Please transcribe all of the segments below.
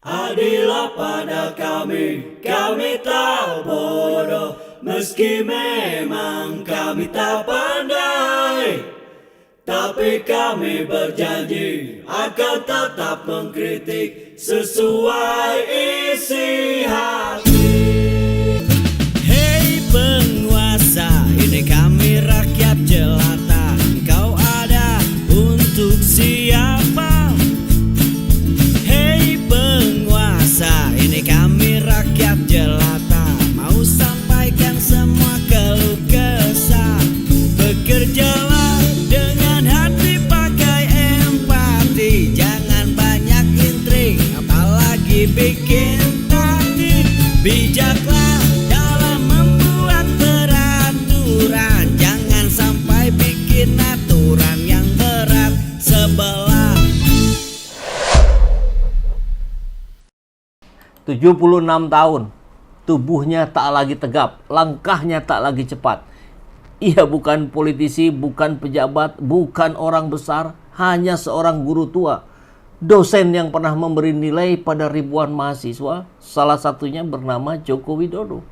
Adillah pada kami tak bodoh, meski memang kami tak pandai. Tapi kami berjanji akan tetap mengkritik sesuai isi hati. Hei penguasa, ini kami rakyat jelata. Engkau ada untuk siapa? Hei penguasa, ini kami rakyat jelata. Mau sampaikan semua keluh kesah. Bekerjalah dengan hati, pakai empati. Jangan banyak intrik, apalagi bikin taktik. Bijaklah dalam membuat peraturan. Jangan sampai bikin aturan yang berat sebelah. 76 tahun, tubuhnya tak lagi tegap, langkahnya tak lagi cepat. Ia bukan politisi, bukan pejabat, bukan orang besar, hanya seorang guru tua, dosen yang pernah memberi nilai pada ribuan mahasiswa, salah satunya bernama Joko Widodo.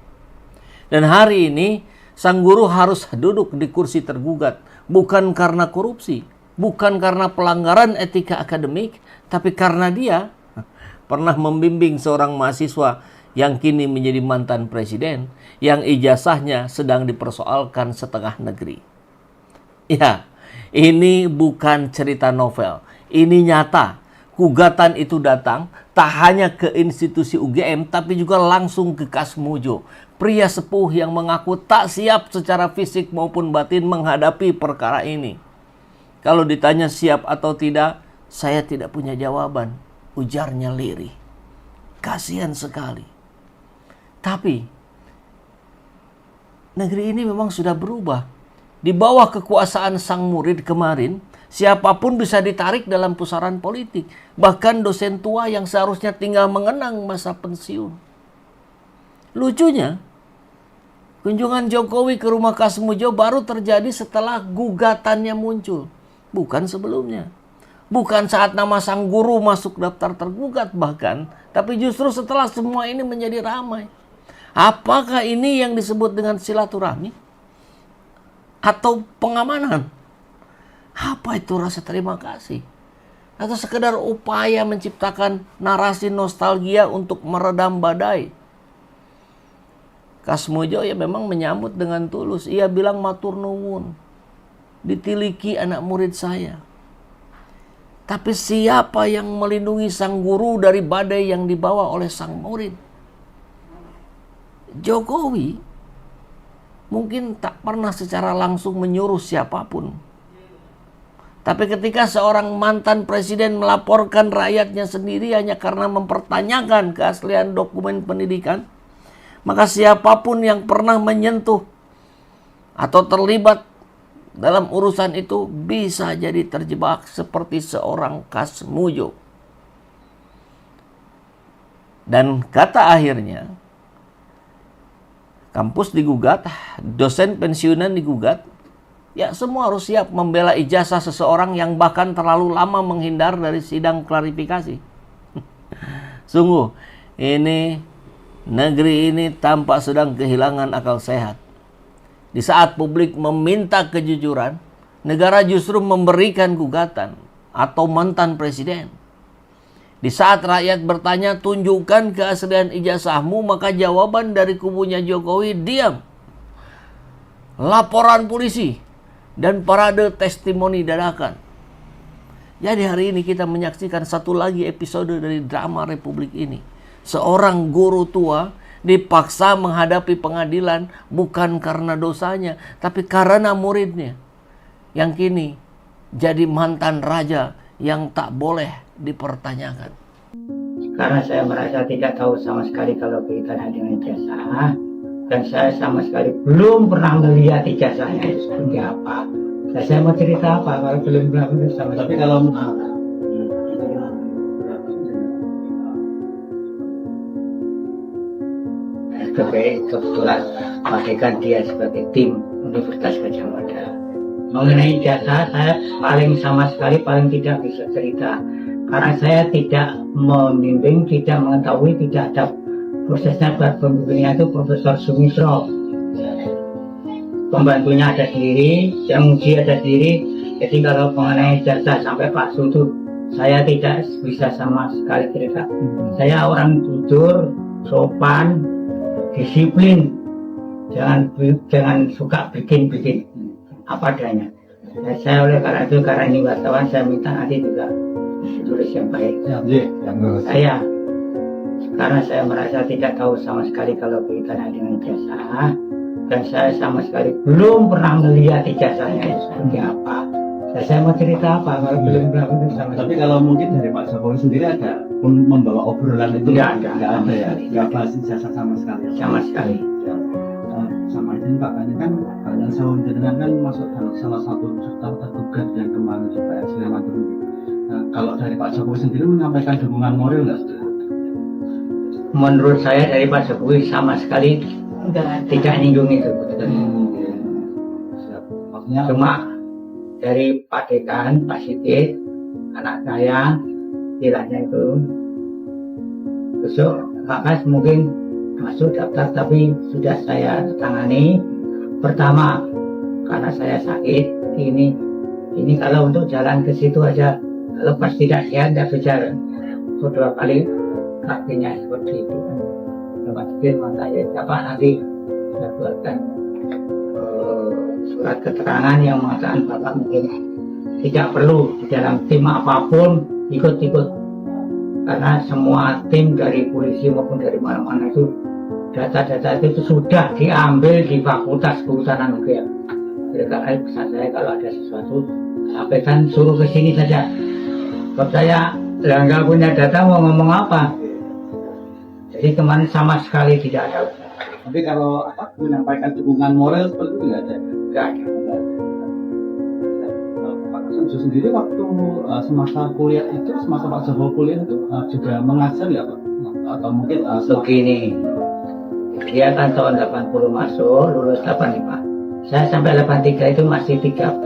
Dan hari ini, sang guru harus duduk di kursi tergugat, bukan karena korupsi, bukan karena pelanggaran etika akademik, tapi karena dia pernah membimbing seorang mahasiswa yang kini menjadi mantan presiden, yang ijazahnya sedang dipersoalkan setengah negeri. Ya, ini bukan cerita novel, ini nyata. Gugatan itu datang tak hanya ke institusi UGM, tapi juga langsung ke Kasmujo, pria sepuh yang mengaku tak siap secara fisik maupun batin menghadapi perkara ini. Kalau ditanya siap atau tidak, saya tidak punya jawaban, ujarnya lirih. Kasihan sekali. Tapi negeri ini memang sudah berubah. Di bawah kekuasaan sang murid kemarin, siapapun bisa ditarik dalam pusaran politik. Bahkan dosen tua yang seharusnya tinggal mengenang masa pensiun. Lucunya, kunjungan Jokowi ke rumah Kasmujo baru terjadi setelah gugatannya muncul, bukan sebelumnya. Bukan saat nama sang guru masuk daftar tergugat bahkan, tapi justru setelah semua ini menjadi ramai. Apakah ini yang disebut dengan silaturahmi? Atau pengamanan? Apa itu rasa terima kasih? Atau sekedar upaya menciptakan narasi nostalgia untuk meredam badai? Kasmujo ya memang menyambut dengan tulus. Ia bilang matur nuwun, ditiliki anak murid saya. Tapi siapa yang melindungi sang guru dari badai yang dibawa oleh sang murid? Jokowi mungkin tak pernah secara langsung menyuruh siapapun. Tapi ketika seorang mantan presiden melaporkan rakyatnya sendiri hanya karena mempertanyakan keaslian dokumen pendidikan, maka siapapun yang pernah menyentuh atau terlibat dalam urusan itu bisa jadi terjebak seperti seorang Kasmujo. Dan kata akhirnya, kampus digugat, dosen pensiunan digugat, ya semua harus siap membela ijazah seseorang yang bahkan terlalu lama menghindar dari sidang klarifikasi. Sungguh, ini negeri ini tampak sedang kehilangan akal sehat. Di saat publik meminta kejujuran, negara justru memberikan gugatan atau mantan presiden. Di saat rakyat bertanya, tunjukkan keaslian ijazahmu, maka jawaban dari kubunya Jokowi, diam. Laporan polisi dan parade testimoni dadakan. Jadi hari ini kita menyaksikan satu lagi episode dari drama Republik ini. Seorang guru tua dipaksa menghadapi pengadilan bukan karena dosanya, tapi karena muridnya yang kini jadi mantan raja yang tak boleh dipertanyakan. Karena saya merasa tidak tahu sama sekali kalau kaitannya dengan ijazah, dan saya sama sekali belum pernah melihat ijazahnya itu seperti apa. Saya mau cerita apa kalau belum pernah sama. Tapi kalau kebetulan pakaikan dia sebagai tim Universitas Gadjah Mada. Mengenai ijazah saya paling tidak bisa cerita karena saya tidak membimbing, tidak mengetahui, tidak ada prosesnya. Buat pembimbingnya itu Profesor Sumitro, pembantunya ada sendiri, yang uji ada sendiri. Jadi kalau mengenai jasa sampai palsu itu saya tidak bisa sama sekali cerita. Saya orang jujur, sopan, disiplin, jangan suka bikin apa adanya. Saya oleh karena ini wartawan, saya minta nanti juga tulis yang baik. Saya karena saya merasa tidak tahu sama sekali kalau kaitannya dengan ijazah, dan saya sama sekali belum pernah melihat ijazahnya itu seperti apa. Saya mau cerita apa kalau belum pernah sama. Tapi kalau mungkin dari Pak Jokowi sendiri ada membawa obrolan itu? Enggak ada ya, enggak bahas ijazah sama sekali. Sama sekali. Sama ini Pak, ini kan yang saya jenengan kan masuk dalam salah satu serta tergugat yang kemarin supaya Sleman dulu. Nah, kalau dari Pak Jokowi sendiri menyampaikan dukungan moral nggak? Menurut saya dari Pak Jokowi sama sekali tidak nyinggung itu. Maksudnya Cuma dari Pak Dekan, Pak Sigit, anak saya, istilahnya itu besok Pak Kas mungkin masuk daftar, tapi sudah saya tangani. Pertama, karena saya sakit, ini kalau untuk jalan ke situ aja lepas tidak sehat, tidak berjalan. Kedua kali kakinya seperti itu. Pak Sigit saya siapa nanti saya buatkan surat keterangan yang mengatakan Bapak mungkin tidak perlu di dalam tim apapun ikut-ikut, karena semua tim dari polisi maupun dari mana-mana itu data-data itu sudah diambil di Fakultas Kehutanan UGM. Jadi karena pesan saya kalau ada sesuatu sampaikan, suruh ke sini saja. Sebab saya nggak punya data mau ngomong apa. Jadi kemarin sama sekali tidak ada. tapi kalau menyampaikan dukungan moral seperti itu nggak ada? Nggak ada. Pak Kasum sendiri waktu semasa kuliah itu, semasa Pak Jokowi kuliah itu juga mengajar ya Pak? Atau mungkin Begini, dia kan tahun 80 masuk, lulus 85. Saya sampai 83 itu masih 3B.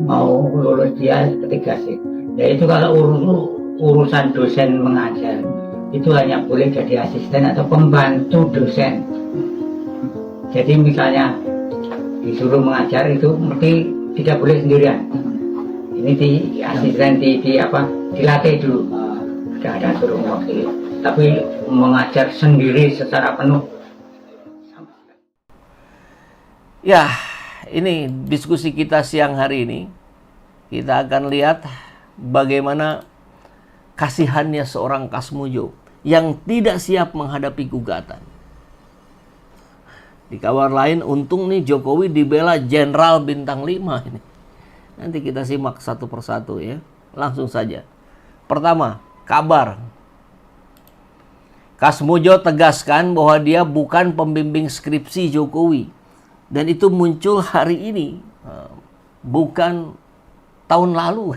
Mau lulus dia ketiga C. Ya itu kalau urusan dosen mengajar, itu hanya boleh jadi asisten atau pembantu dosen. Jadi misalnya disuruh mengajar itu mesti tidak boleh sendirian. Ini di asisten dilatih dulu. Tidak ada suruh mewakili. Tapi mengajar sendiri secara penuh. Ya, ini diskusi kita siang hari ini. Kita akan lihat bagaimana kasihannya seorang Kasmujo yang tidak siap menghadapi gugatan. Di kabar lain, untung nih Jokowi dibela Jenderal Bintang 5 ini. Nanti kita simak satu persatu ya. Langsung saja. Pertama, kabar. Kasmujo tegaskan bahwa dia bukan pembimbing skripsi Jokowi. Dan itu muncul hari ini, bukan tahun lalu.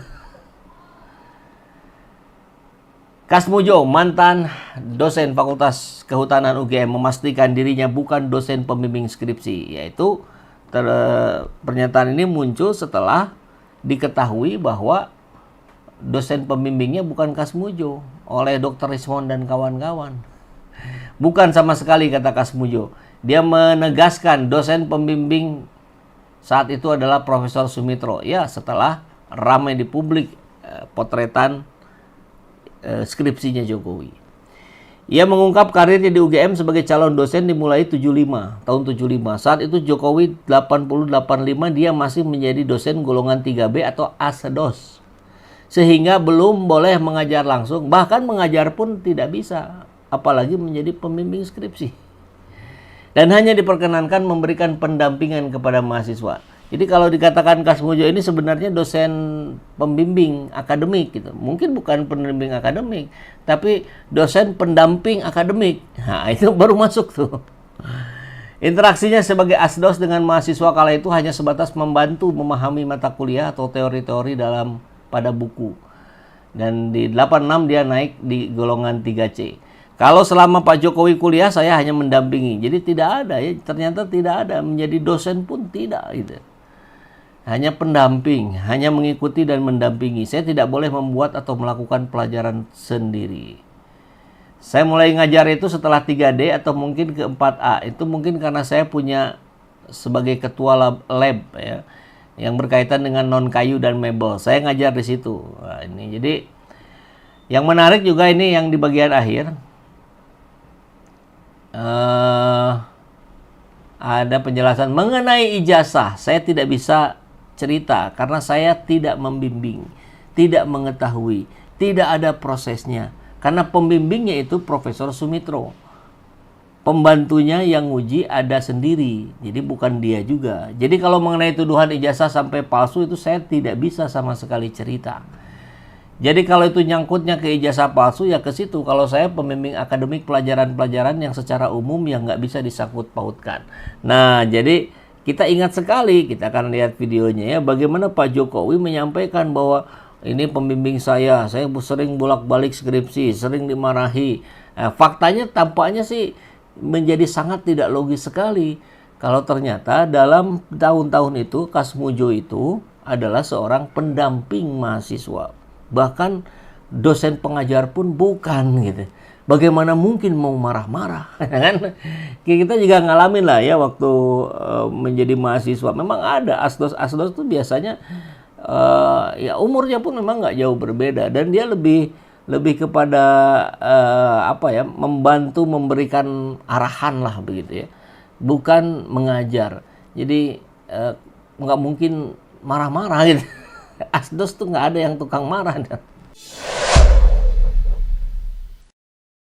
Kasmujo, mantan dosen Fakultas Kehutanan UGM, memastikan dirinya bukan dosen pembimbing skripsi. Yaitu pernyataan ini muncul setelah diketahui bahwa dosen pembimbingnya bukan Kasmujo oleh Dr. Rismon dan kawan-kawan. Bukan sama sekali, kata Kasmujo. Dia menegaskan dosen pembimbing saat itu adalah Profesor Sumitro. Ya, setelah ramai di publik potretan skripsinya Jokowi. Ia mengungkap karirnya di UGM sebagai calon dosen dimulai tahun 75. Saat itu Jokowi 80-85 dia masih menjadi dosen golongan 3B atau Asedos. Sehingga belum boleh mengajar langsung, bahkan mengajar pun tidak bisa, apalagi menjadi pembimbing skripsi. Dan hanya diperkenankan memberikan pendampingan kepada mahasiswa. Jadi kalau dikatakan Kasmujo ini sebenarnya dosen pembimbing akademik gitu. Mungkin bukan pembimbing akademik, tapi dosen pendamping akademik. Nah, itu baru masuk tuh. Interaksinya sebagai asdos dengan mahasiswa kala itu hanya sebatas membantu memahami mata kuliah atau teori-teori pada buku. Dan di 86 dia naik di golongan 3C. Kalau selama Pak Jokowi kuliah saya hanya mendampingi. Jadi tidak ada ya, ternyata tidak ada, menjadi dosen pun tidak gitu. hanya pendamping, hanya mengikuti dan mendampingi. Saya tidak boleh membuat atau melakukan pelajaran sendiri. Saya mulai ngajar itu setelah 3D atau mungkin ke 4A. Itu mungkin karena saya punya sebagai ketua lab ya, yang berkaitan dengan non kayu dan mebel. Saya ngajar di situ. Nah, ini jadi yang menarik juga ini yang di bagian akhir. Ada penjelasan mengenai ijazah. Saya tidak bisa cerita karena saya tidak membimbing, tidak mengetahui, tidak ada prosesnya. Karena pembimbingnya itu Profesor Sumitro. Pembantunya yang nguji ada sendiri, jadi bukan dia juga. Jadi kalau mengenai tuduhan ijazah sampai palsu itu saya tidak bisa sama sekali cerita. Jadi kalau itu nyangkutnya ke ijazah palsu ya ke situ. Kalau saya pembimbing akademik pelajaran-pelajaran yang secara umum yang nggak bisa disangkut pautkan. Nah jadi kita ingat sekali, kita akan lihat videonya ya, bagaimana Pak Jokowi menyampaikan bahwa ini pembimbing saya sering bolak-balik skripsi, sering dimarahi. Faktanya tampaknya sih menjadi sangat tidak logis sekali. Kalau ternyata dalam tahun-tahun itu Kasmujo itu adalah seorang pendamping mahasiswa. Bahkan dosen pengajar pun bukan gitu. Bagaimana mungkin mau marah-marah kan? Kita juga ngalamin lah ya waktu menjadi mahasiswa. Memang ada asdos tuh biasanya ya umurnya pun memang nggak jauh berbeda dan dia lebih kepada membantu memberikan arahan lah begitu ya, bukan mengajar. Jadi nggak mungkin marah-marah gitu. Asdos tuh nggak ada yang tukang marah.